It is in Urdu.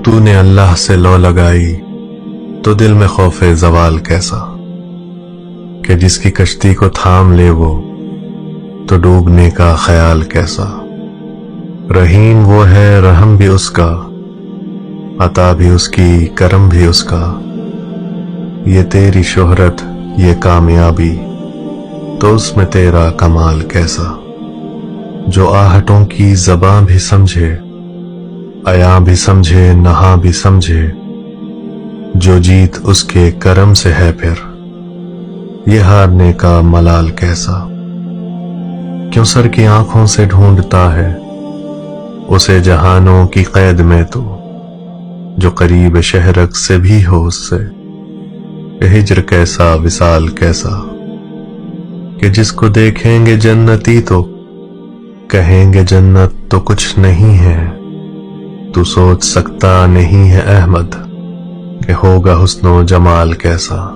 تو نے اللہ سے لو لگائی تو دل میں خوف زوال کیسا، کہ جس کی کشتی کو تھام لے وہ تو ڈوبنے کا خیال کیسا۔ رحیم وہ ہے رحم بھی اس کا، عطا بھی اس کی کرم بھی اس کا، یہ تیری شہرت یہ کامیابی تو اس میں تیرا کمال کیسا۔ جو آہٹوں کی زباں بھی سمجھے، عیاں بھی سمجھے نہاں بھی سمجھے، جو جیت اس کے کرم سے ہے پھر یہ ہارنے کا ملال کیسا۔ کیوں سر کی آنکھوں سے ڈھونڈتا ہے اسے جہانوں کی قید میں تو، جو قریب شہرک سے بھی ہو اس سے کہ ہجر کیسا وصال کیسا۔ کہ جس کو دیکھیں گے جنتی تو کہیں گے جنت تو کچھ نہیں ہے، تو سوچ سکتا نہیں ہے احمد کہ ہوگا حسن و جمال کیسا۔